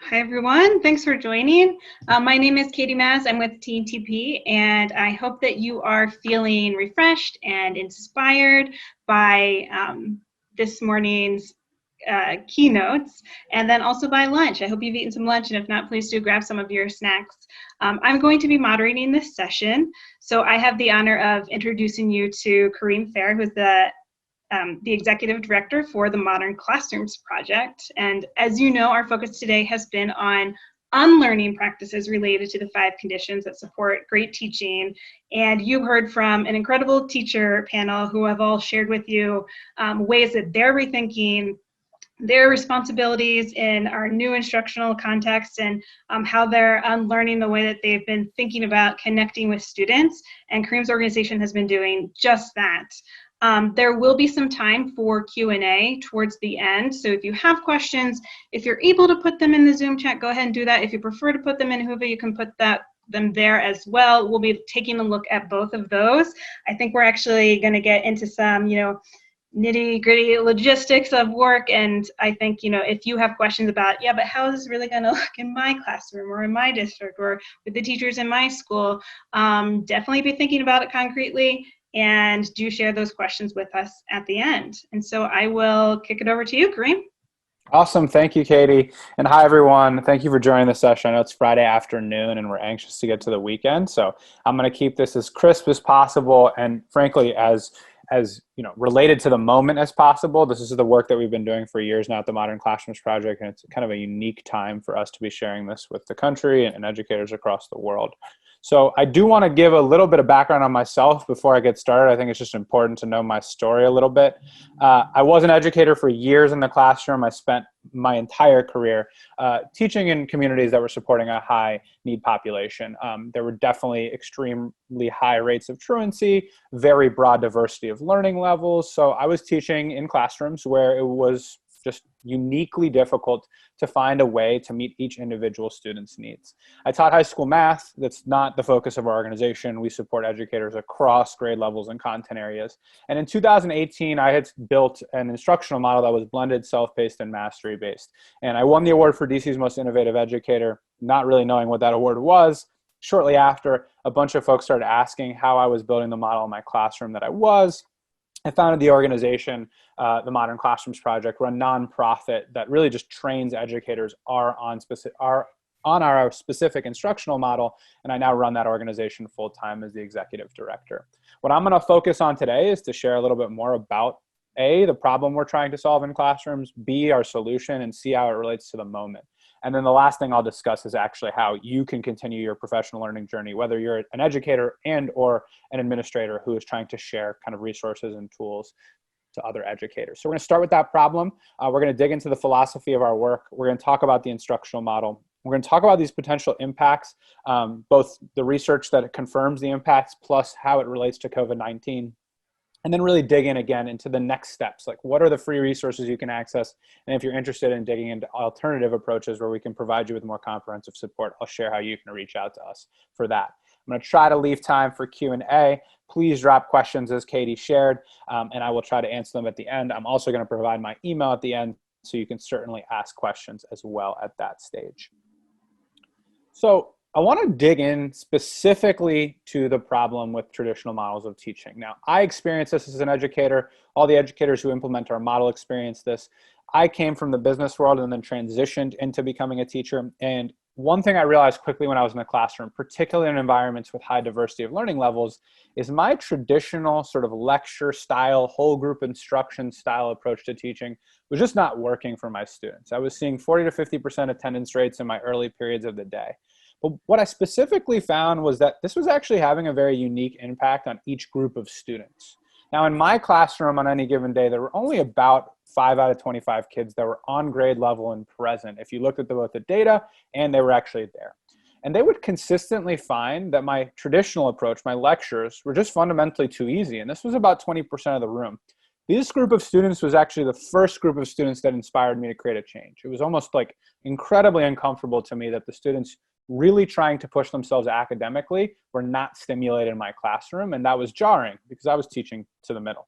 Hi, everyone. Thanks for joining. My name is Katie Maz. I'm with TNTP, and I hope that you are feeling refreshed and inspired by this morning's keynotes, and then also by lunch. I hope you've eaten some lunch, and if not, please do grab some of your snacks. I'm going to be moderating this session, so I have the honor of introducing you to Kareem, who's the Executive Director for the Modern Classrooms Project. And as you know, our focus today has been on unlearning practices related to the 5 conditions that support great teaching. And you heard from an incredible teacher panel who have all shared with you ways that they're rethinking their responsibilities in our new instructional context and how they're unlearning the way that they've been thinking about connecting with students. And Kareem's organization has been doing just that. There will be some time for Q&A towards the end. So if you have questions, if you're able to put them in the Zoom chat, go ahead and do that. If you prefer to put them in Whova, you can put them there as well. We'll be taking a look at both of those. I think we're actually going to get into some, nitty-gritty logistics of work. And I think, if you have questions about, but how is this really going to look in my classroom or in my district or with the teachers in my school, definitely be thinking about it concretely. And do share those questions with us at the end. And so I will kick it over to you, Kareem. Awesome. Thank you, Katie. And hi, everyone. Thank you for joining the session. I know it's Friday afternoon and we're anxious to get to the weekend. So I'm going to keep this as crisp as possible and frankly, as related to the moment as possible. This is the work that we've been doing for years now at the Modern Classrooms Project, and it's kind of a unique time for us to be sharing this with the country and educators across the world. So I do want to give a little bit of background on myself before I get started. I think it's just important to know my story a little bit. I was an educator for years in the classroom. I spent my entire career teaching in communities that were supporting a high need population. There were definitely extremely high rates of truancy, very broad diversity of learning levels. So I was teaching in classrooms where it was just uniquely difficult to find a way to meet each individual student's needs. I taught high school math. That's not the focus of our organization. We support educators across grade levels and content areas. And in 2018, I had built an instructional model that was blended, self-paced, and mastery-based. And I won the award for DC's Most Innovative Educator, not really knowing what that award was. Shortly after, a bunch of folks started asking how I was building the model in my classroom that I was. I founded the organization, the Modern Classrooms Project. We're a nonprofit that really just trains educators on our specific instructional model, and I now run that organization full-time as the executive director. What I'm going to focus on today is to share a little bit more about A, the problem we're trying to solve in classrooms, B, our solution, and C, how it relates to the moment. And then the last thing I'll discuss is actually how you can continue your professional learning journey, whether you're an educator and or an administrator who is trying to share kind of resources and tools to other educators. So we're going to start with that problem. We're going to dig into the philosophy of our work. We're going to talk about the instructional model. We're going to talk about these potential impacts, both the research that confirms the impacts plus how it relates to COVID-19. And then really dig in again into the next steps, like what are the free resources you can access? And if you're interested in digging into alternative approaches where we can provide you with more comprehensive support, I'll share how you can reach out to us for that. I'm going to try to leave time for Q&A. Please drop questions as Katie shared, and I will try to answer them at the end. I'm also going to provide my email at the end, so you can certainly ask questions as well at that stage. So I want to dig in specifically to the problem with traditional models of teaching. Now, I experienced this as an educator. All the educators who implement our model experience this. I came from the business world and then transitioned into becoming a teacher. And one thing I realized quickly when I was in the classroom, particularly in environments with high diversity of learning levels, is my traditional sort of lecture style, whole group instruction style approach to teaching was just not working for my students. I was seeing 40 to 50% attendance rates in my early periods of the day. But what I specifically found was that this was actually having a very unique impact on each group of students. Now, in my classroom on any given day, there were only about 5 out of 25 kids that were on grade level and present if you looked at both the data and they were actually there. And they would consistently find that my traditional approach, my lectures, were just fundamentally too easy. And this was about 20% of the room. This group of students was actually the first group of students that inspired me to create a change. It was almost like incredibly uncomfortable to me that the students really trying to push themselves academically were not stimulated in my classroom, and that was jarring because I was teaching to the middle.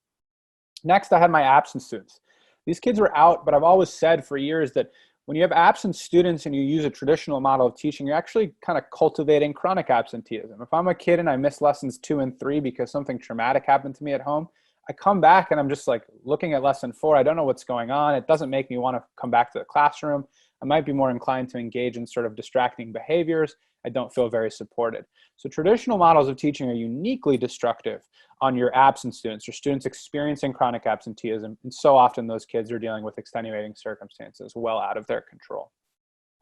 Next, I had my absent students. These kids were out, but I've always said for years that When you have absent students and you use a traditional model of teaching, you're actually kind of cultivating chronic absenteeism. If I'm a kid and I miss lessons 2 and 3 because something traumatic happened to me at home, I come back and I'm just like looking at lesson 4. I don't know what's going on. It doesn't make me want to come back to the classroom. I might be more inclined to engage in sort of distracting behaviors. I don't feel very supported. So traditional models of teaching are uniquely destructive on your absent students or students experiencing chronic absenteeism. And so often those kids are dealing with extenuating circumstances well out of their control.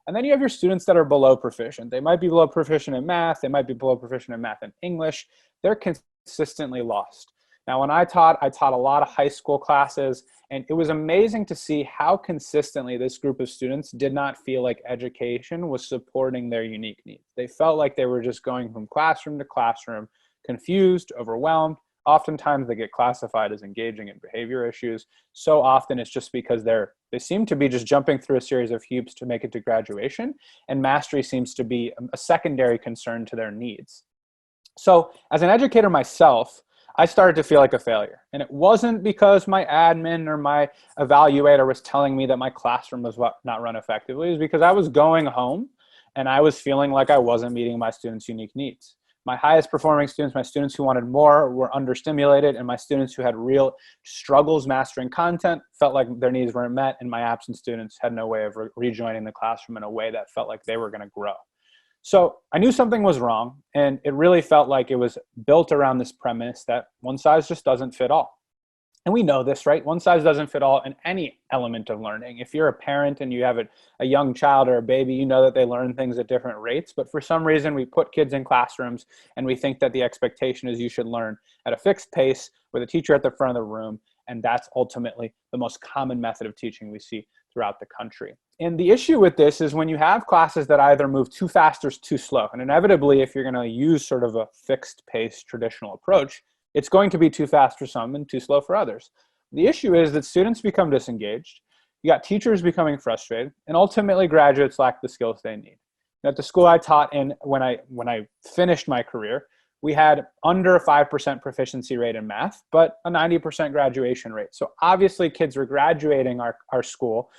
And then you have your students that are below proficient. They might be below proficient in math. They might be below proficient in math and English. They're consistently lost. Now, when I taught a lot of high school classes, and it was amazing to see how consistently this group of students did not feel like education was supporting their unique needs. They felt like they were just going from classroom to classroom, confused, overwhelmed. Oftentimes they get classified as engaging in behavior issues. So often it's just because they seem to be just jumping through a series of hoops to make it to graduation, and mastery seems to be a secondary concern to their needs. So as an educator myself, I started to feel like a failure. And it wasn't because my admin or my evaluator was telling me that my classroom was not run effectively. It was because I was going home and I was feeling like I wasn't meeting my students' unique needs. My highest performing students, my students who wanted more, were understimulated, and my students who had real struggles mastering content felt like their needs weren't met, and my absent students had no way of rejoining the classroom in a way that felt like they were going to grow. So I knew something was wrong, and it really felt like it was built around this premise that one size just doesn't fit all. And we know this, right? One size doesn't fit all in any element of learning. If you're a parent and you have a young child or a baby, you know that they learn things at different rates. But for some reason, we put kids in classrooms and we think that the expectation is you should learn at a fixed pace with a teacher at the front of the room. And that's ultimately the most common method of teaching we see throughout the country. And the issue with this is when you have classes that either move too fast or too slow. And inevitably, if you're going to use sort of a fixed pace traditional approach, it's going to be too fast for some and too slow for others. The issue is that students become disengaged. You got teachers becoming frustrated, and ultimately graduates lack the skills they need. At the school I taught in when I finished my career, we had under a 5% proficiency rate in math, but a 90% graduation rate. So obviously kids were graduating our school,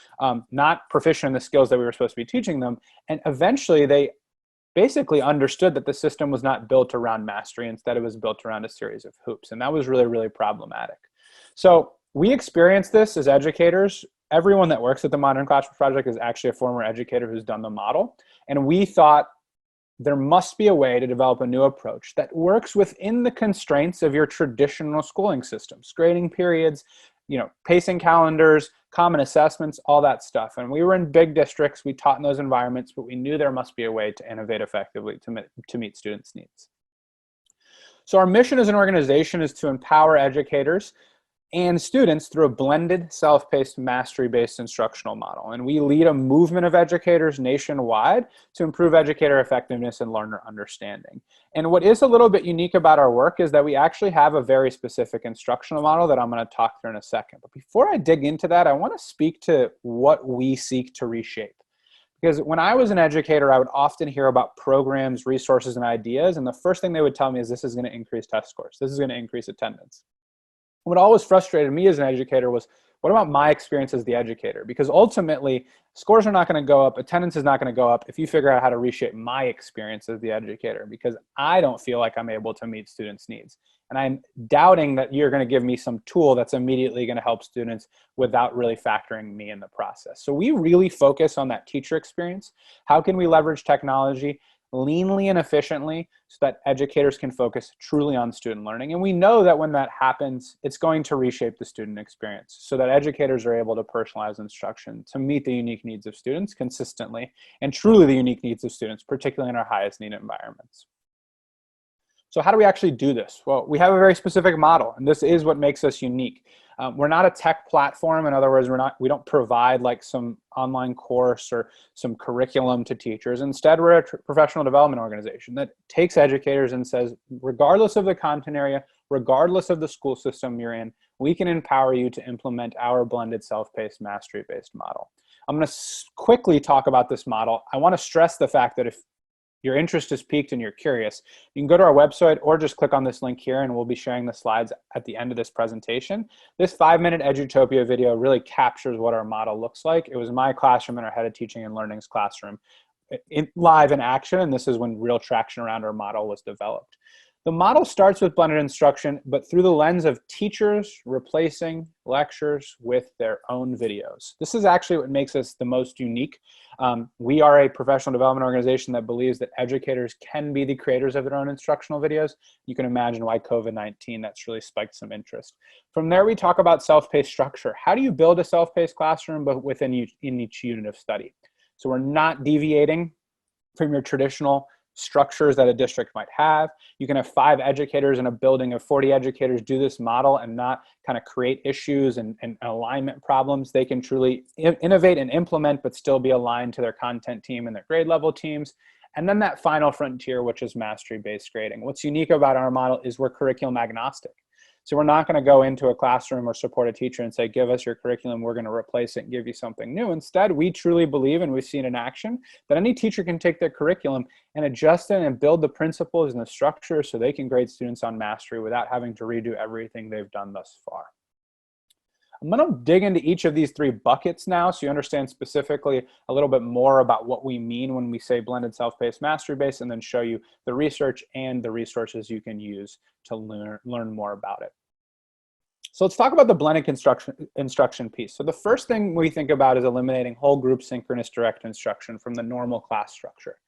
not proficient in the skills that we were supposed to be teaching them. And eventually they basically understood that the system was not built around mastery. Instead, it was built around a series of hoops. And that was really, really problematic. So we experienced this as educators. Everyone that works at the Modern Classroom Project is actually a former educator who's done the model. And we thought, there must be a way to develop a new approach that works within the constraints of your traditional schooling systems, grading periods, pacing calendars, common assessments, all that stuff. And we were in big districts, we taught in those environments, but we knew there must be a way to innovate effectively to meet students' needs. So our mission as an organization is to empower educators and students through a blended, self-paced, mastery-based instructional model. And we lead a movement of educators nationwide to improve educator effectiveness and learner understanding. And what is a little bit unique about our work is that we actually have a very specific instructional model that I'm going to talk through in a second. But before I dig into that, I want to speak to what we seek to reshape. Because when I was an educator, I would often hear about programs, resources, and ideas. And the first thing they would tell me is this is going to increase test scores. This is going to increase attendance. What always frustrated me as an educator was, what about my experience as the educator? Because ultimately, scores are not going to go up, attendance is not going to go up if you figure out how to reshape my experience as the educator, because I don't feel like I'm able to meet students' needs. And I'm doubting that you're going to give me some tool that's immediately going to help students without really factoring me in the process. So we really focus on that teacher experience. How can we leverage technology leanly and efficiently so that educators can focus truly on student learning? And we know that when that happens, it's going to reshape the student experience so that educators are able to personalize instruction to meet the unique needs of students consistently and truly the unique needs of students, particularly in our highest need environments. So how do we actually do this? Well, we have a very specific model, and this is what makes us unique. We're not a tech platform. In other words, we don't provide like some online course or some curriculum to teachers. Instead, we're a professional development organization that takes educators and says, regardless of the content area, regardless of the school system you're in, we can empower you to implement our blended self-paced mastery-based model. I'm going to quickly talk about this model. I want to stress the fact that if your interest is piqued and you're curious, you can go to our website or just click on this link here and we'll be sharing the slides at the end of this presentation. This 5-minute Edutopia video really captures what our model looks like. It was my classroom and our head of teaching and learning's classroom live in action, and this is when real traction around our model was developed. The model starts with blended instruction, but through the lens of teachers replacing lectures with their own videos. This is actually what makes us the most unique. We are a professional development organization that believes that educators can be the creators of their own instructional videos. You can imagine why COVID-19, that's really spiked some interest. From there, we talk about self-paced structure. How do you build a self-paced classroom, but within each unit of study? So we're not deviating from your traditional structures that a district might have. You can have 5 educators in a building of 40 educators do this model and not kind of create issues and alignment problems. They can truly innovate and implement, but still be aligned to their content team and their grade level teams. And then that final frontier, which is mastery-based grading. What's unique about our model is we're curriculum agnostic. So we're not going to go into a classroom or support a teacher and say, give us your curriculum, we're going to replace it and give you something new. Instead, we truly believe, and we've seen in action, that any teacher can take their curriculum and adjust it and build the principles and the structure so they can grade students on mastery without having to redo everything they've done thus far. I'm going to dig into each of these 3 buckets now so you understand specifically a little bit more about what we mean when we say blended, self-paced, mastery-based, and then show you the research and the resources you can use to learn more about it. So let's talk about the blended instruction piece. So the first thing we think about is eliminating whole group synchronous direct instruction from the normal class structure.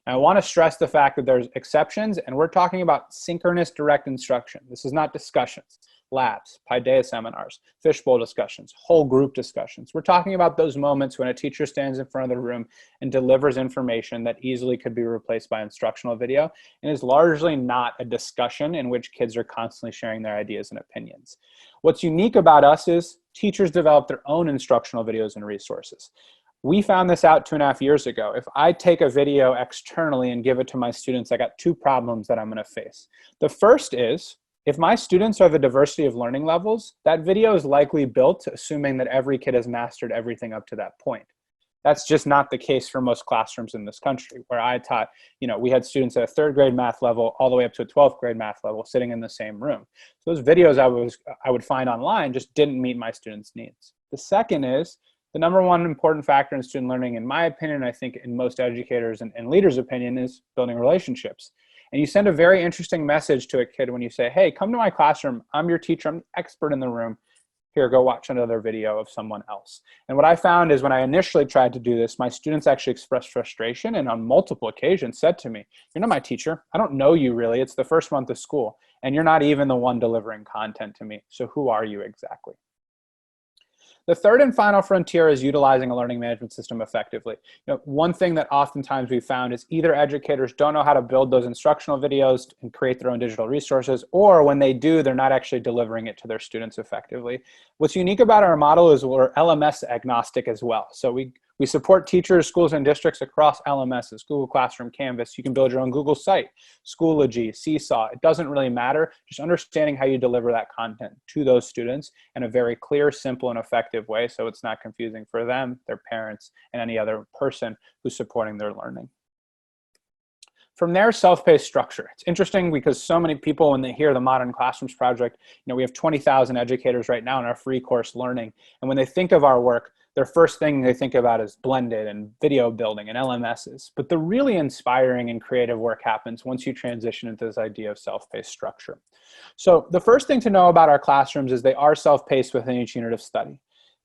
Now, I want to stress the fact that there's exceptions, and we're talking about synchronous direct instruction. This is not discussions, labs, Paideia seminars, fishbowl discussions, whole group discussions. We're talking about those moments when a teacher stands in front of the room and delivers information that easily could be replaced by instructional video and is largely not a discussion in which kids are constantly sharing their ideas and opinions. What's unique about us is teachers develop their own instructional videos and resources. We found this out 2.5 years ago. If I take a video externally and give it to my students, I got 2 problems that I'm going to face. The first is, if my students have a diversity of learning levels, that video is likely built assuming that every kid has mastered everything up to that point. That's just not the case for most classrooms in this country. Where I taught, we had students at a 3rd grade math level all the way up to a 12th grade math level sitting in the same room. So those videos I would find online just didn't meet my students' needs. The second is, the number one important factor in student learning, in my opinion, I think in most educators and leaders' opinion, is building relationships. And you send a very interesting message to a kid when you say, hey, come to my classroom. I'm your teacher. I'm the expert in the room. Here, go watch another video of someone else. And what I found is when I initially tried to do this, my students actually expressed frustration and on multiple occasions said to me, you're not my teacher. I don't know you really. It's the first month of school. And you're not even the one delivering content to me. So who are you exactly? The third and final frontier is utilizing a learning management system effectively. One thing that oftentimes we've found is either educators don't know how to build those instructional videos and create their own digital resources, or when they do, they're not actually delivering it to their students effectively. What's unique about our model is we're LMS agnostic as well. So we support teachers, schools, and districts across LMSs, Google Classroom, Canvas. You can build your own Google site, Schoology, Seesaw. It doesn't really matter. Just understanding how you deliver that content to those students in a very clear, simple, and effective way so it's not confusing for them, their parents, and any other person who's supporting their learning. From there, self-paced structure. It's interesting because so many people, when they hear the Modern Classrooms Project, we have 20,000 educators right now in our free course Learning. And when they think of our work, their first thing they think about is blended and video building and LMSs. But the really inspiring and creative work happens once you transition into this idea of self-paced structure. So the first thing to know about our classrooms is they are self-paced within each unit of study.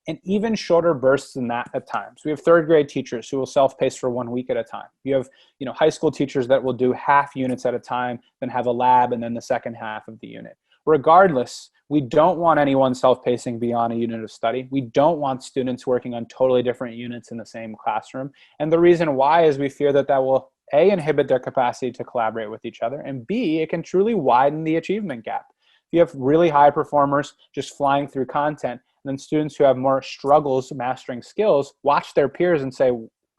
And even shorter bursts than that at times. We have 3rd grade teachers who will self-pace for 1 week at a time. You have high school teachers that will do half units at a time, then have a lab, and then the second half of the unit. Regardless, we don't want anyone self-pacing beyond a unit of study. We don't want students working on totally different units in the same classroom. And the reason why is we fear that that will A, inhibit their capacity to collaborate with each other, and B, it can truly widen the achievement gap. If you have really high performers just flying through content, and then students who have more struggles mastering skills watch their peers and say,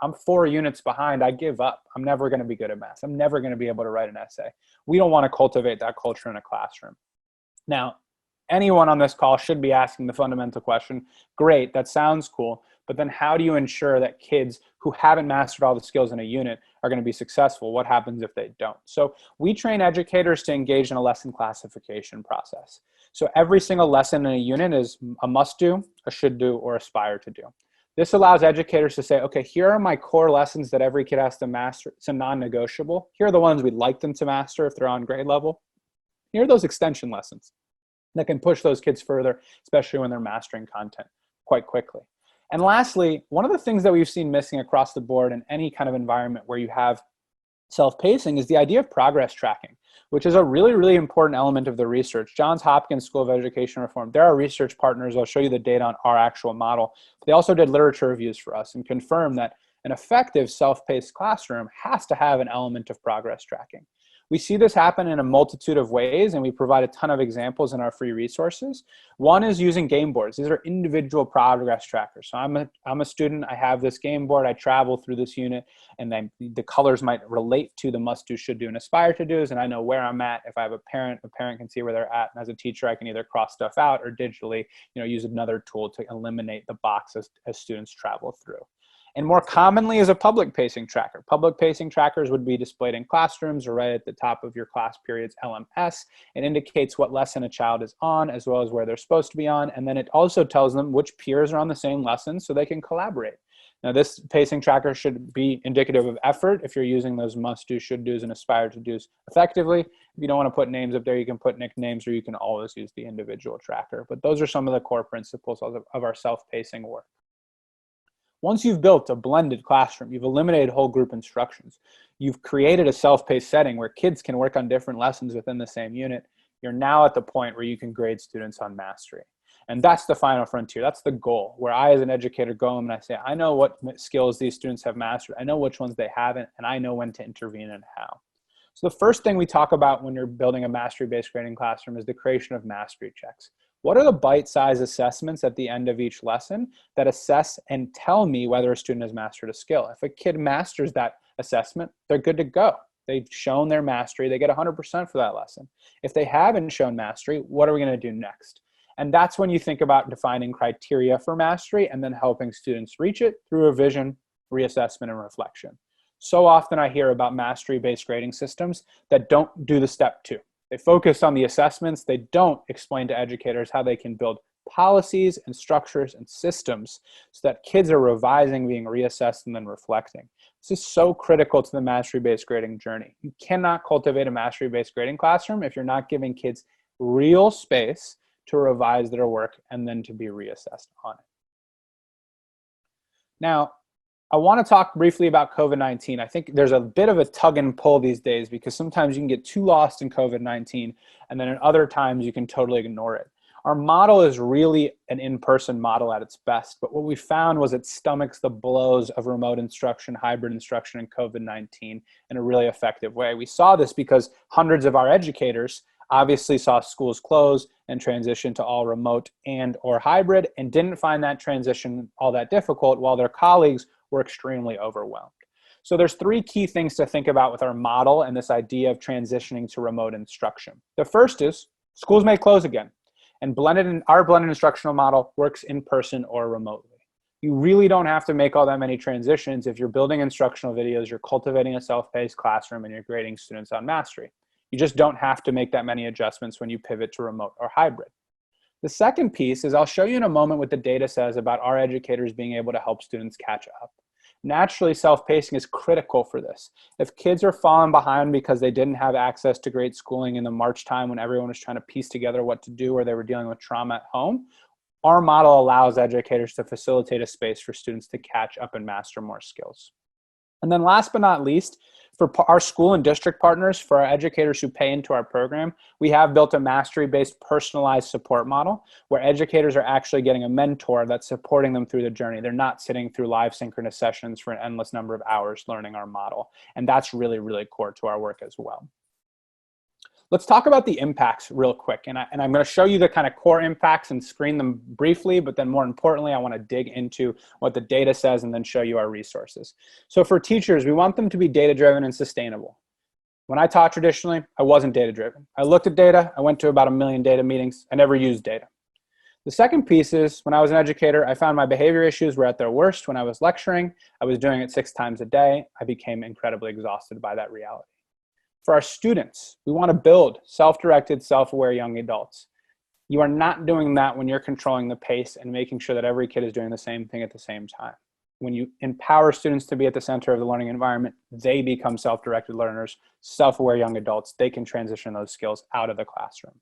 I'm 4 units behind, I give up. I'm never going to be good at math. I'm never going to be able to write an essay. We don't want to cultivate that culture in a classroom. Now, anyone on this call should be asking the fundamental question, great, that sounds cool, but then how do you ensure that kids who haven't mastered all the skills in a unit are going to be successful. What happens if they don't? So we train educators to engage in a lesson classification process. So every single lesson in a unit is a must do, a should do, or aspire to do. This allows educators to say, okay, here are my core lessons that every kid has to master. It's a non-negotiable. Here are the ones we'd like them to master if they're on grade level. Here are those extension lessons that can push those kids further, especially when they're mastering content quite quickly. And lastly, one of the things that we've seen missing across the board in any kind of environment where you have self-pacing is the idea of progress tracking, which is a really, really important element of the research. Johns Hopkins School of Education Reform, they're our research partners. I'll show you the data on our actual model. But they also did literature reviews for us and confirmed that an effective self-paced classroom has to have an element of progress tracking. We see this happen in a multitude of ways, and we provide a ton of examples in our free resources. One is using game boards. These are individual progress trackers. So I'm a student, I have this game board, I travel through this unit, and then the colors might relate to the must do, should do, and aspire to do's, and I know where I'm at. If I have a parent can see where they're at, and as a teacher, I can either cross stuff out or digitally, use another tool to eliminate the box as students travel through. And more commonly is a public pacing tracker. Public pacing trackers would be displayed in classrooms or right at the top of your class period's LMS. It indicates what lesson a child is on as well as where they're supposed to be on. And then it also tells them which peers are on the same lesson so they can collaborate. Now this pacing tracker should be indicative of effort if you're using those must do, should do's, and aspire to do's effectively. If you don't want to put names up there, you can put nicknames or you can always use the individual tracker. But those are some of the core principles of our self-pacing work. Once you've built a blended classroom, you've eliminated whole group instructions, you've created a self-paced setting where kids can work on different lessons within the same unit, you're now at the point where you can grade students on mastery. And that's the final frontier. That's the goal, where I as an educator go home and I say, I know what skills these students have mastered, I know which ones they haven't, and I know when to intervene and how. So the first thing we talk about when you're building a mastery-based grading classroom is the creation of mastery checks. What are the bite-sized assessments at the end of each lesson that assess and tell me whether a student has mastered a skill? If a kid masters that assessment, they're good to go. They've shown their mastery, they get 100% for that lesson. If they haven't shown mastery, what are we gonna do next? And that's when you think about defining criteria for mastery and then helping students reach it through revision, reassessment, and reflection. So often I hear about mastery-based grading systems that don't do the step two. They focus on the assessments. They don't explain to educators how they can build policies and structures and systems so that kids are revising, being reassessed, and then reflecting. This is so critical to the mastery-based grading journey. You cannot cultivate a mastery-based grading classroom if you're not giving kids real space to revise their work and then to be reassessed on it. Now, I want to talk briefly about COVID-19. I think there's a bit of a tug and pull these days because sometimes you can get too lost in COVID-19 and then at other times you can totally ignore it. Our model is really an in-person model at its best, but what we found was it stomachs the blows of remote instruction, hybrid instruction, and COVID-19 in a really effective way. We saw this because hundreds of our educators obviously saw schools close and transition to all remote and or hybrid and didn't find that transition all that difficult while their colleagues were extremely overwhelmed. So there's three key things to think about with our model and this idea of transitioning to remote instruction. The first is schools may close again, and our blended instructional model works in person or remotely. You really don't have to make all that many transitions if you're building instructional videos, you're cultivating a self-paced classroom, and you're grading students on mastery. You just don't have to make that many adjustments when you pivot to remote or hybrid. The second piece is I'll show you in a moment what the data says about our educators being able to help students catch up. Naturally, self-pacing is critical for this. If kids are falling behind because they didn't have access to great schooling in the March time when everyone was trying to piece together what to do or they were dealing with trauma at home, our model allows educators to facilitate a space for students to catch up and master more skills. And then last but not least, for our school and district partners, for our educators who pay into our program, we have built a mastery-based personalized support model where educators are actually getting a mentor that's supporting them through the journey. They're not sitting through live synchronous sessions for an endless number of hours learning our model. And that's really, really core to our work as well. Let's talk about the impacts real quick. And I'm going to show you the kind of core impacts and screen them briefly, but then more importantly, I want to dig into what the data says and then show you our resources. So for teachers, we want them to be data-driven and sustainable. When I taught traditionally, I wasn't data-driven. I looked at data, I went to about 1 million data meetings, I never used data. The second piece is when I was an educator, I found my behavior issues were at their worst when I was lecturing. I was doing it 6 times a day. I became incredibly exhausted by that reality. For our students, we want to build self-directed, self-aware young adults. You are not doing that when you're controlling the pace and making sure that every kid is doing the same thing at the same time. When you empower students to be at the center of the learning environment, they become self-directed learners, self-aware young adults. They can transition those skills out of the classroom.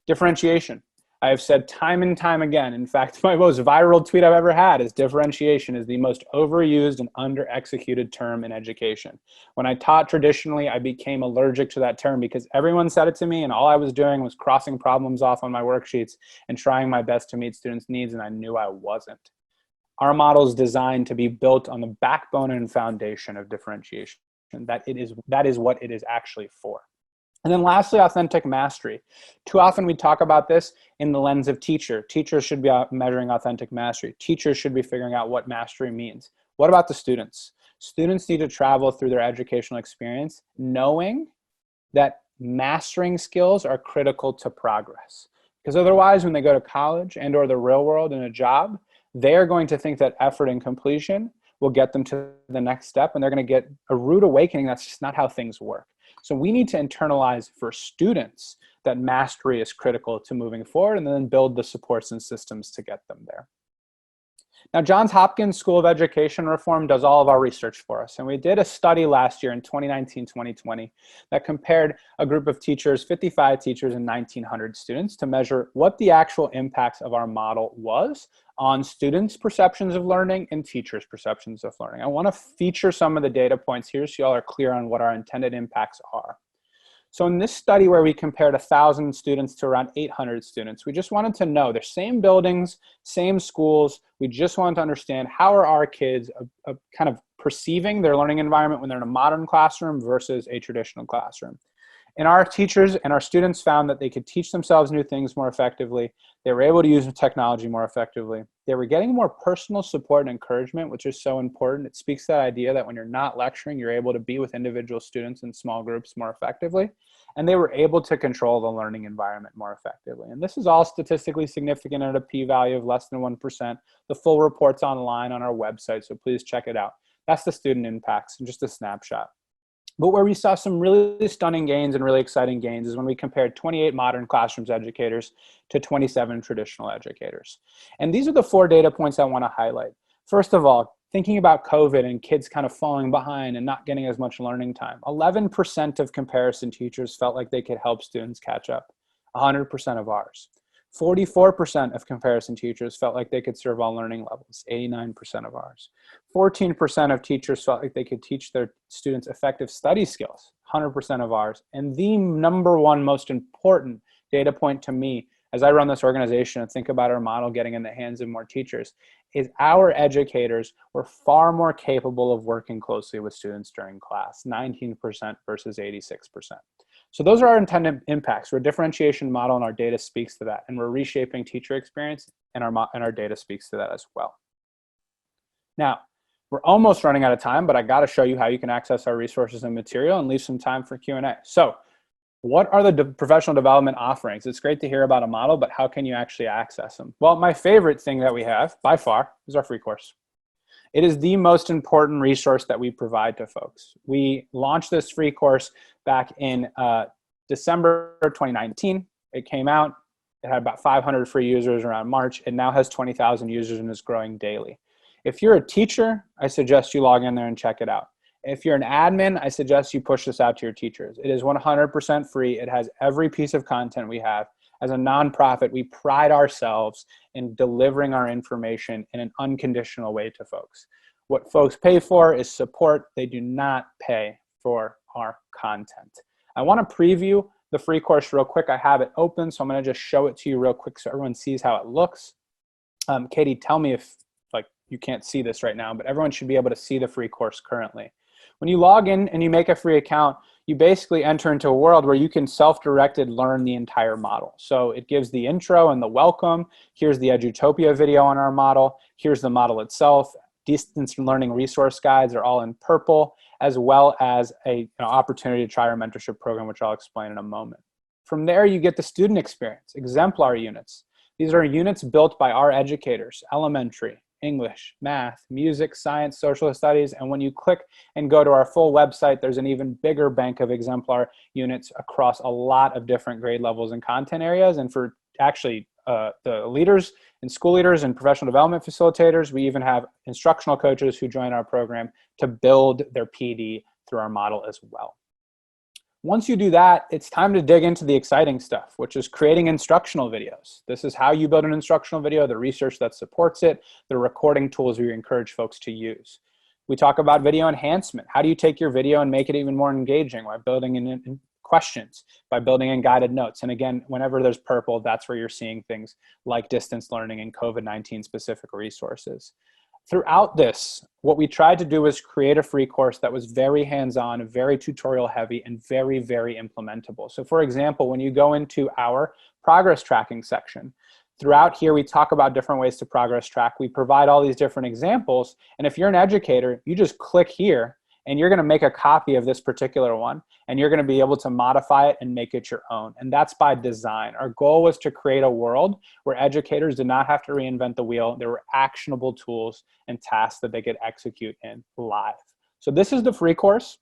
Differentiation. I have said time and time again, in fact, my most viral tweet I've ever had is differentiation is the most overused and under-executed term in education. When I taught traditionally, I became allergic to that term because everyone said it to me and all I was doing was crossing problems off on my worksheets and trying my best to meet students' needs, and I knew I wasn't. Our model is designed to be built on the backbone and foundation of differentiation. That is what it is actually for. And then lastly, authentic mastery. Too often we talk about this in the lens of teacher. Teachers should be measuring authentic mastery. Teachers should be figuring out what mastery means. What about the students? Students need to travel through their educational experience knowing that mastering skills are critical to progress. Because otherwise, when they go to college and or the real world in a job, they are going to think that effort and completion will get them to the next step, and they're going to get a rude awakening. That's just not how things work. So we need to internalize for students that mastery is critical to moving forward and then build the supports and systems to get them there. Now, Johns Hopkins School of Education Reform does all of our research for us. And we did a study last year in 2019-2020 that compared a group of teachers, 55 teachers and 1,900 students, to measure what the actual impacts of our model was on students' perceptions of learning and teachers' perceptions of learning. I want to feature some of the data points here so y'all are clear on what our intended impacts are. So in this study where we compared 1,000 students to around 800 students, we just wanted to know they're same buildings, same schools. We just wanted to understand how are our kids kind of perceiving their learning environment when they're in a modern classroom versus a traditional classroom. And our teachers and our students found that they could teach themselves new things more effectively. They were able to use technology more effectively. They were getting more personal support and encouragement, which is so important. It speaks to that idea that when you're not lecturing, you're able to be with individual students in small groups more effectively. And they were able to control the learning environment more effectively. And this is all statistically significant at a p-value of less than 1%. The full report's online on our website, so please check it out. That's the student impacts and just a snapshot. But where we saw some really stunning gains and really exciting gains is when we compared 28 modern classrooms educators to 27 traditional educators. And these are the 4 data points I want to highlight. First of all, thinking about COVID and kids kind of falling behind and not getting as much learning time. 11% of comparison teachers felt like they could help students catch up, 100% of ours. 44% of comparison teachers felt like they could serve all learning levels, 89% of ours. 14% of teachers felt like they could teach their students effective study skills, 100% of ours. And the number one most important data point to me as I run this organization and think about our model getting in the hands of more teachers is our educators were far more capable of working closely with students during class, 19% versus 86%. So those are our intended impacts. We're a differentiation model and our data speaks to that. And we're reshaping teacher experience and our data speaks to that as well. Now, we're almost running out of time, but I gotta show you how you can access our resources and material and leave some time for Q&A. So what are the professional development offerings? It's great to hear about a model, but how can you actually access them? Well, my favorite thing that we have by far is our free course. It is the most important resource that we provide to folks. We launched this free course back in December 2019. It came out, it had about 500 free users around March. It now has 20,000 users and is growing daily. If you're a teacher, I suggest you log in there and check it out. If you're an admin, I suggest you push this out to your teachers. It is 100% free. It has every piece of content we have. As a nonprofit, we pride ourselves in delivering our information in an unconditional way to folks. What folks pay for is support. They do not pay for our content. I want to preview the free course real quick. I have it open, so I'm going to just show it to you real quick so everyone sees how it looks. Katie, tell me if you can't see this right now, but everyone should be able to see the free course currently. When you log in and you make a free account, you basically enter into a world where you can self-directed learn the entire model. So it gives the intro and the welcome. Here's the Edutopia video on our model. Here's the model itself. Distance learning resource guides are all in purple, as well as an opportunity to try our mentorship program, which I'll explain in a moment. From there, you get the student experience, exemplar units, These are units built by our educators, elementary, English, math, music, science, social studies. And when you click and go to our full website, there's an even bigger bank of exemplar units across a lot of different grade levels and content areas. And for actually the leaders and school leaders and professional development facilitators, we even have instructional coaches who join our program to build their PD through our model as well. Once you do that, it's time to dig into the exciting stuff, which is creating instructional videos. This is how you build an instructional video, the research that supports it, the recording tools we encourage folks to use. We talk about video enhancement. How do you take your video and make it even more engaging by building in questions, by building in guided notes? And again, whenever there's purple, that's where you're seeing things like distance learning and COVID-19 specific resources. Throughout this, what we tried to do was create a free course that was very hands-on, very tutorial heavy, and very, very implementable. So for example, when you go into our progress tracking section, throughout here, we talk about different ways to progress track. We provide all these different examples. And if you're an educator, you just click here and you're gonna make a copy of this particular one, and you're gonna be able to modify it and make it your own. And that's by design. Our goal was to create a world where educators did not have to reinvent the wheel. There were actionable tools and tasks that they could execute in live. So this is the free course.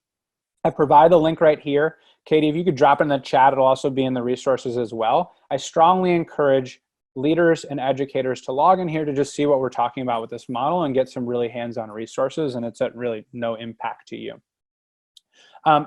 I've provided the link right here. Katie, if you could drop it in the chat, it'll also be in the resources as well. I strongly encourage leaders and educators to log in here to just see what we're talking about with this model and get some really hands-on resources, and it's at really no impact to you.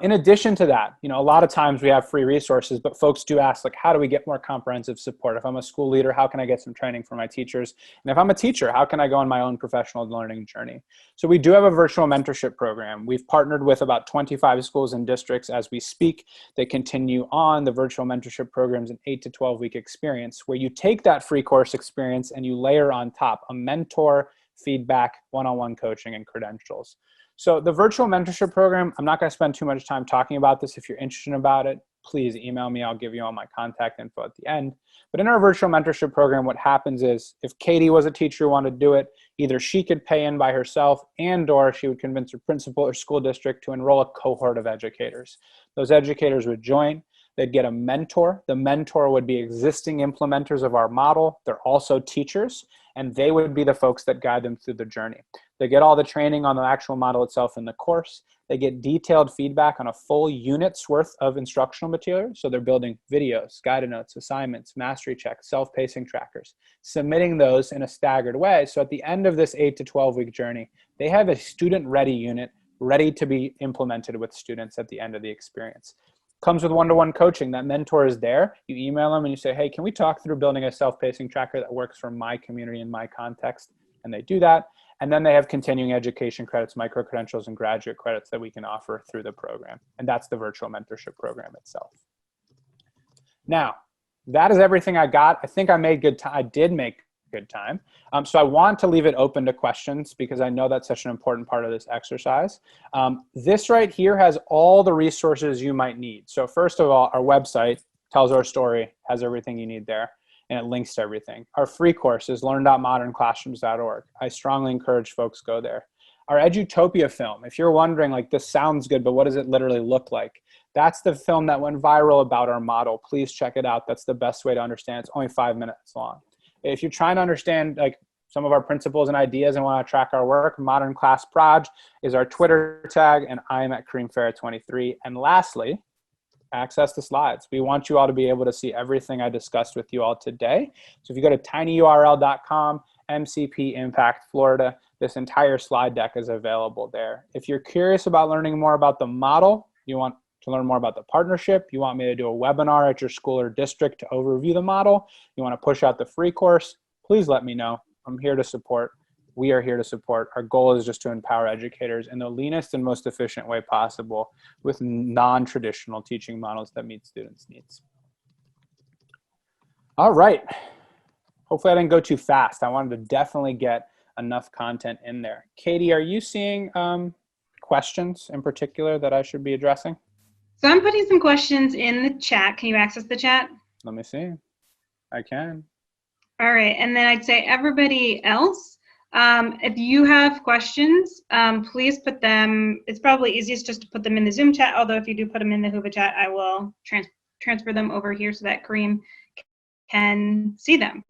In addition to that, a lot of times we have free resources, but folks do ask, like, how do we get more comprehensive support? If I'm a school leader, how can I get some training for my teachers? And if I'm a teacher, how can I go on my own professional learning journey? So we do have a virtual mentorship program. We've partnered with about 25 schools and districts as we speak. They continue on the virtual mentorship programs, an 8 to 12 week experience where you take that free course experience and you layer on top a mentor, feedback, one-on-one coaching, and credentials. So the virtual mentorship program, I'm not going to spend too much time talking about this. If you're interested about it, please email me. I'll give you all my contact info at the end. But in our virtual mentorship program, what happens is if Katie was a teacher who wanted to do it, either she could pay in by herself or she would convince her principal or school district to enroll a cohort of educators. Those educators would join. They'd get a mentor. The mentor would be existing implementers of our model. They're also teachers, and they would be the folks that guide them through the journey. They get all the training on the actual model itself in the course. They get detailed feedback on a full unit's worth of instructional material. So they're building videos, guided notes, assignments, mastery checks, self-pacing trackers, submitting those in a staggered way. So at the end of this 8 to 12 week journey, they have a student-ready unit ready to be implemented with students at the end of the experience. Comes with one-to-one coaching. That mentor is there. You email them and you say, hey, can we talk through building a self-pacing tracker that works for my community and my context? And they do that. And then they have continuing education credits, micro-credentials, and graduate credits that we can offer through the program. And that's the virtual mentorship program itself. Now, that is everything I got. I think I made good time. I did make good time. So I want to leave it open to questions because I know that's such an important part of this exercise. This right here has all the resources you might need. So first of all, our website tells our story, has everything you need there, and it links to everything. Our free course is learn.modernclassrooms.org. I strongly encourage folks go there. Our Edutopia film, if you're wondering, like, this sounds good, but what does it literally look like? That's the film that went viral about our model. Please check it out. That's the best way to understand. It's only 5 minutes long. If you're trying to understand like some of our principles and ideas and want to track our work, Modern Class Proj is our Twitter tag, and I am at Kareem Farah 23. And lastly, access the slides. We want you all to be able to see everything I discussed with you all today. So if you go to tinyurl.com, MCP Impact Florida, this entire slide deck is available there. If you're curious about learning more about the model, you want to learn more about the partnership, you want me to do a webinar at your school or district to overview the model, you want to push out the free course, please let me know. I'm here to support. We are here to support. Our goal is just to empower educators in the leanest and most efficient way possible with non-traditional teaching models that meet students' needs. All right. Hopefully I didn't go too fast. I wanted to definitely get enough content in there. Katie, are you seeing questions in particular that I should be addressing? So I'm putting some questions in the chat. Can you access the chat? Let me see. I can. All right. And then I'd say everybody else, if you have questions, please put them. It's probably easiest just to put them in the Zoom chat. Although if you do put them in the Whova chat, I will transfer them over here so that Kareem can see them.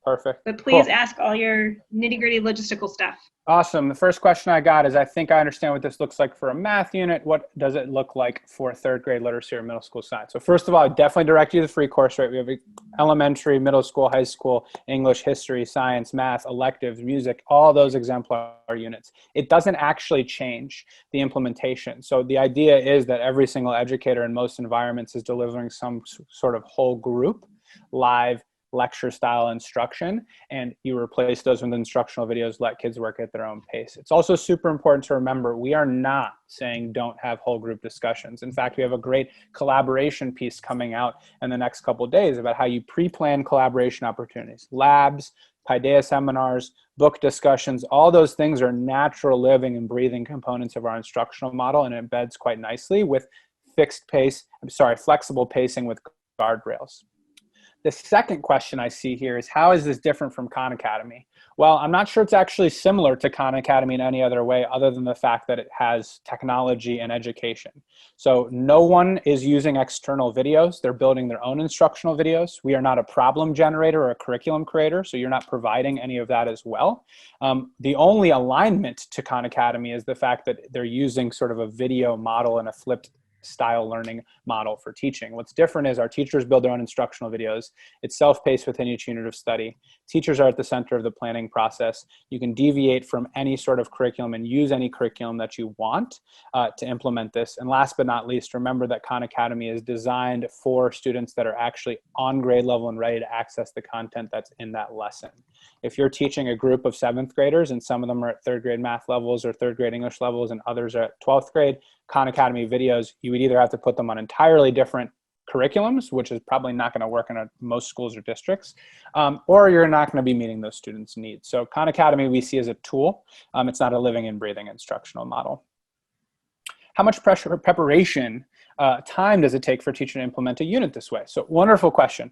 Perfect. But please Cool. ask all your nitty-gritty logistical stuff. Awesome. The first question I got is, I think I understand what this looks like for a math unit. What does it look like for third grade literacy or middle school science? So first of all, I definitely direct you to the free course, right? We have elementary, middle school, high school, English, history, science, math, electives, music, all those exemplar units. It doesn't actually change the implementation. So the idea is that every single educator in most environments is delivering some sort of whole group live lecture style instruction, and you replace those with instructional videos, let kids work at their own pace. It's also super important to remember, we are not saying don't have whole group discussions. In fact, we have a great collaboration piece coming out in the next couple of days about how you pre-plan collaboration opportunities, labs, Paideia seminars, book discussions. All those things are natural living and breathing components of our instructional model, and it embeds quite nicely with flexible pacing with guardrails. The second question I see here is, how is this different from Khan Academy? Well, I'm not sure it's actually similar to Khan Academy in any other way other than the fact that it has technology and education. So no one is using external videos. They're building their own instructional videos. We are not a problem generator or a curriculum creator, so you're not providing any of that as well. The only alignment to Khan Academy is the fact that they're using sort of a video model and a flipped style learning model for teaching. What's different is our teachers build their own instructional videos. It's self-paced within each unit of study. Teachers are at the center of the planning process. You can deviate from any sort of curriculum and use any curriculum that you want to implement this. And last but not least, remember that Khan Academy is designed for students that are actually on grade level and ready to access the content that's in that lesson. If you're teaching a group of 7th graders and some of them are at 3rd grade math levels or 3rd grade English levels and others are at 12th grade, Khan Academy videos, you would either have to put them on entirely different curriculums, which is probably not going to work in most schools or districts, or you're not going to be meeting those students' needs. So Khan Academy we see as a tool. It's not a living and breathing instructional model. How much preparation time does it take for a teacher to implement a unit this way? So wonderful question.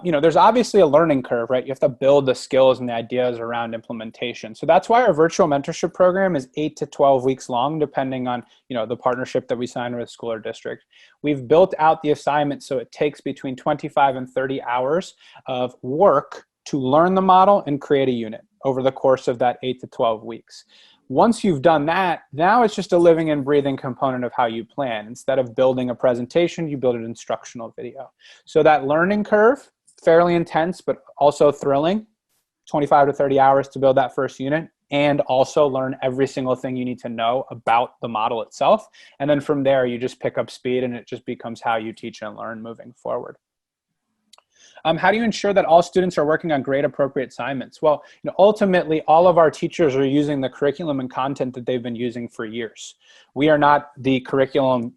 There's obviously a learning curve, right? You have to build the skills and the ideas around implementation. So that's why our virtual mentorship program is 8 to 12 weeks long, depending on the partnership that we sign with a school or district. We've built out the assignment so it takes between 25 and 30 hours of work to learn the model and create a unit over the course of that 8 to 12 weeks. Once you've done that, now it's just a living and breathing component of how you plan. Instead of building a presentation, you build an instructional video. So that learning curve, fairly intense, but also thrilling, 25 to 30 hours to build that first unit, and also learn every single thing you need to know about the model itself. And then from there, you just pick up speed and it just becomes how you teach and learn moving forward. How do you ensure that all students are working on grade appropriate assignments? Well, ultimately, all of our teachers are using the curriculum and content that they've been using for years. We are not the curriculum,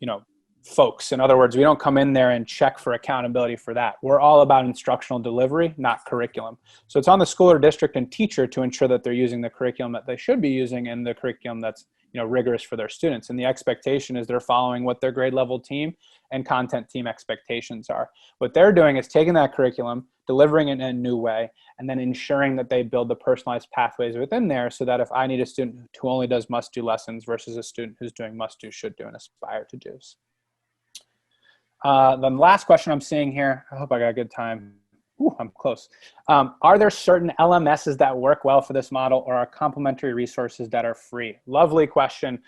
folks. In other words, we don't come in there and check for accountability for that. We're all about instructional delivery, not curriculum. So it's on the school or district and teacher to ensure that they're using the curriculum that they should be using and the curriculum that's rigorous for their students. And the expectation is they're following what their grade level team and content team expectations are. What they're doing is taking that curriculum, delivering it in a new way, and then ensuring that they build the personalized pathways within there so that if I need a student who only does must-do lessons versus a student who's doing must-do, should-do, and aspire to do's. The last question I'm seeing here, I hope I got a good time. Ooh, I'm close. Are there certain LMSs that work well for this model, or are complementary resources that are free? Lovely question.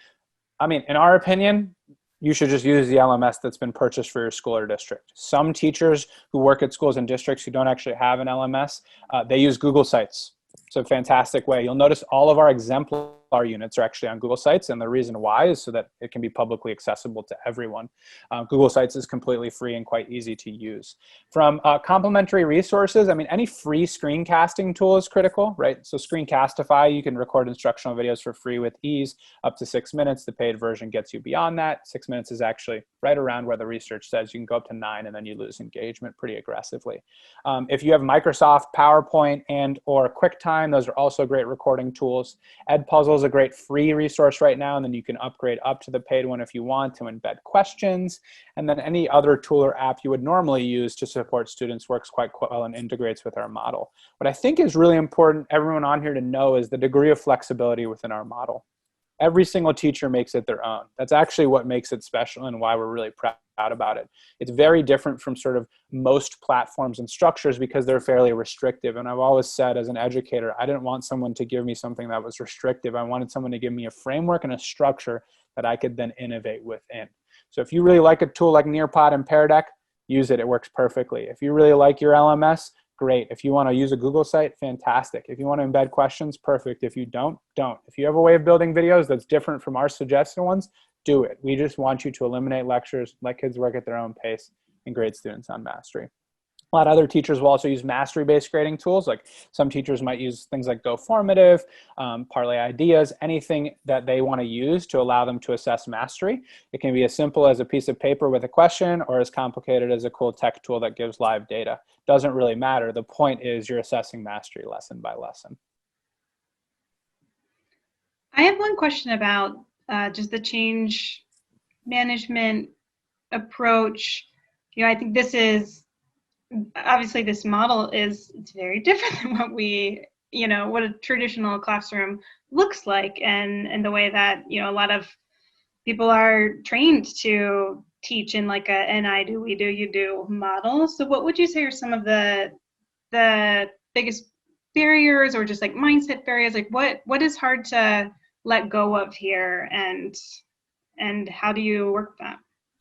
I mean, in our opinion, you should just use the LMS that's been purchased for your school or district. Some teachers who work at schools and districts who don't actually have an LMS, they use Google Sites. It's a fantastic way. You'll notice all of our exemplar units are actually on Google Sites, and the reason why is so that it can be publicly accessible to everyone. Google Sites is completely free and quite easy to use. From complementary resources, I mean, any free screencasting tool is critical, right? So Screencastify, you can record instructional videos for free with ease, up to 6 minutes. The paid version gets you beyond that. 6 minutes is actually right around where the research says. You can go up to 9 and then you lose engagement pretty aggressively. If you have Microsoft PowerPoint and or QuickTime, those are also great recording tools. Edpuzzle is a great free resource right now, and then you can upgrade up to the paid one if you want to embed questions. And then any other tool or app you would normally use to support students works quite well and integrates with our model. What I think is really important everyone on here to know is the degree of flexibility within our model. Every single teacher makes it their own. That's actually what makes it special and why we're really proud about it. It's very different from sort of most platforms and structures because they're fairly restrictive. And I've always said as an educator, I didn't want someone to give me something that was restrictive. I wanted someone to give me a framework and a structure that I could then innovate within. So if you really like a tool like Nearpod and Pear Deck, use it. It works perfectly. If you really like your LMS, great. If you want to use a Google site, fantastic. If you want to embed questions, perfect. If you don't. If you have a way of building videos that's different from our suggested ones, do it. We just want you to eliminate lectures, let kids work at their own pace, and grade students on mastery. A lot of other teachers will also use mastery-based grading tools. Like some teachers might use things like GoFormative, Parlay Ideas, anything that they want to use to allow them to assess mastery. It can be as simple as a piece of paper with a question or as complicated as a cool tech tool that gives live data. Doesn't really matter. The point is you're assessing mastery lesson by lesson. I have one question about just the change management approach. I think this is, obviously this model it's very different than what a traditional classroom looks like, and the way that, a lot of people are trained to teach in like an I do, we do, you do model. So what would you say are some of the biggest barriers, or just like mindset barriers? Like what is hard to let go of here, and how do you work that?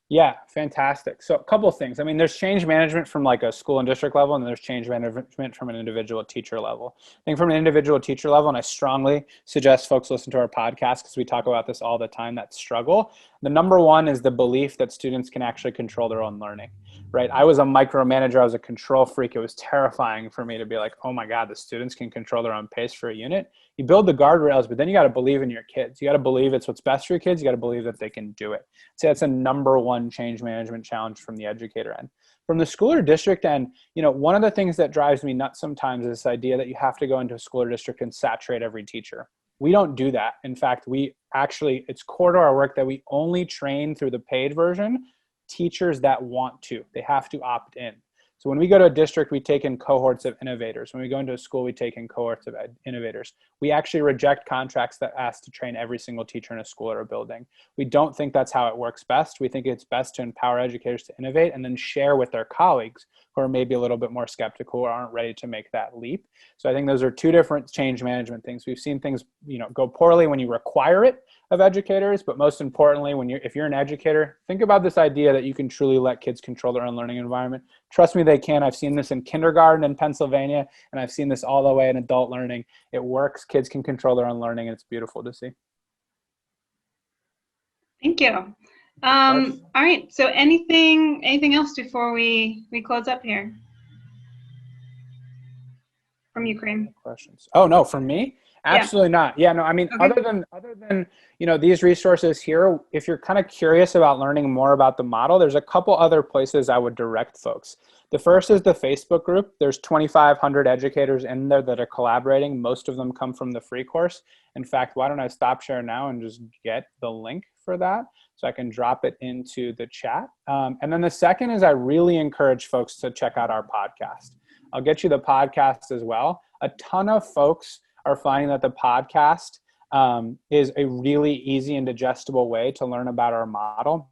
Yeah, fantastic. So a couple of things. I mean, there's change management from like a school and district level, and there's change management from an individual teacher level. I think from an individual teacher level, and I strongly suggest folks listen to our podcast because we talk about this all the time, that struggle. The number one is the belief that students can actually control their own learning, right? I was a micromanager. I was a control freak. It was terrifying for me to be like, oh my God, the students can control their own pace for a unit. You build the guardrails, but then you got to believe in your kids. You got to believe it's what's best for your kids. You got to believe that they can do it. So that's a number one change management challenge from the educator end. From the school or district end, one of the things that drives me nuts sometimes is this idea that you have to go into a school or district and saturate every teacher. We don't do that. In fact, it's core to our work that we only train through the paid version teachers that want to. They have to opt in. So when we go to a district, we take in cohorts of innovators. When we go into a school, we take in cohorts of innovators. We actually reject contracts that ask to train every single teacher in a school or a building. We don't think that's how it works best. We think it's best to empower educators to innovate and then share with their colleagues who are maybe a little bit more skeptical or aren't ready to make that leap. So I think those are two different change management things. We've seen things, go poorly when you require it of educators, but most importantly, if you're an educator, think about this idea that you can truly let kids control their own learning environment. Trust me, they can. I've seen this in kindergarten in Pennsylvania, and I've seen this all the way in adult learning. It works. Kids can control their own learning, and it's beautiful to see. Thank you. All right. So anything else before we close up here? From you, Kareem? Questions? Oh no, from me? Absolutely not. Yeah, no, I mean, okay. other than these resources here, if you're kind of curious about learning more about the model, there's a couple other places I would direct folks. The first is the Facebook group. There's 2,500 educators in there that are collaborating. Most of them come from the free course. In fact, why don't I stop share now and just get the link for that so I can drop it into the chat. And then the second is I really encourage folks to check out our podcast. I'll get you the podcast as well. A ton of folks are finding that the podcast is a really easy and digestible way to learn about our model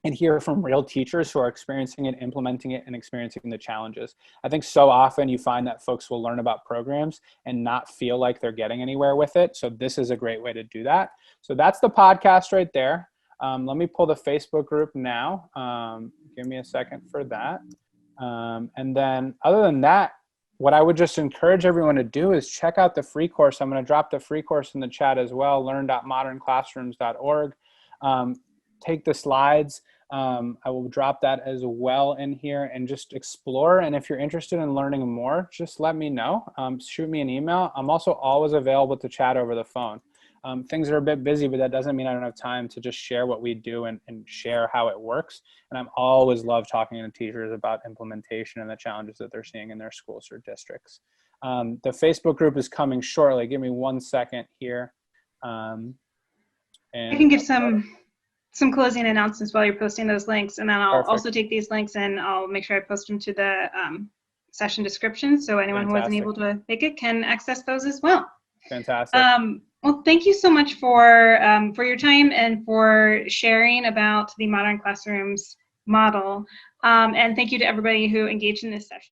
and hear from real teachers who are experiencing it, implementing it, and experiencing the challenges. I think so often you find that folks will learn about programs and not feel like they're getting anywhere with it. So this is a great way to do that. So that's the podcast right there. Let me pull the Facebook group now. Give me a second for that. And then other than that, what I would just encourage everyone to do is check out the free course. I'm going to drop the free course in the chat as well, learn.modernclassrooms.org. Take the slides. I will drop that as well in here and just explore. And if you're interested in learning more, just let me know. Shoot me an email. I'm also always available to chat over the phone. Things are a bit busy, but that doesn't mean I don't have time to just share what we do and share how it works. And I'm always love talking to teachers about implementation and the challenges that they're seeing in their schools or districts. The Facebook group is coming shortly. Give me 1 second here. And I can give some closing announcements while you're posting those links, and then I'll also take these links and I'll make sure I post them to the session description, so anyone who wasn't able to make it can access those as well. Fantastic. Well, thank you so much for your time and for sharing about the modern classrooms model. And thank you to everybody who engaged in this session.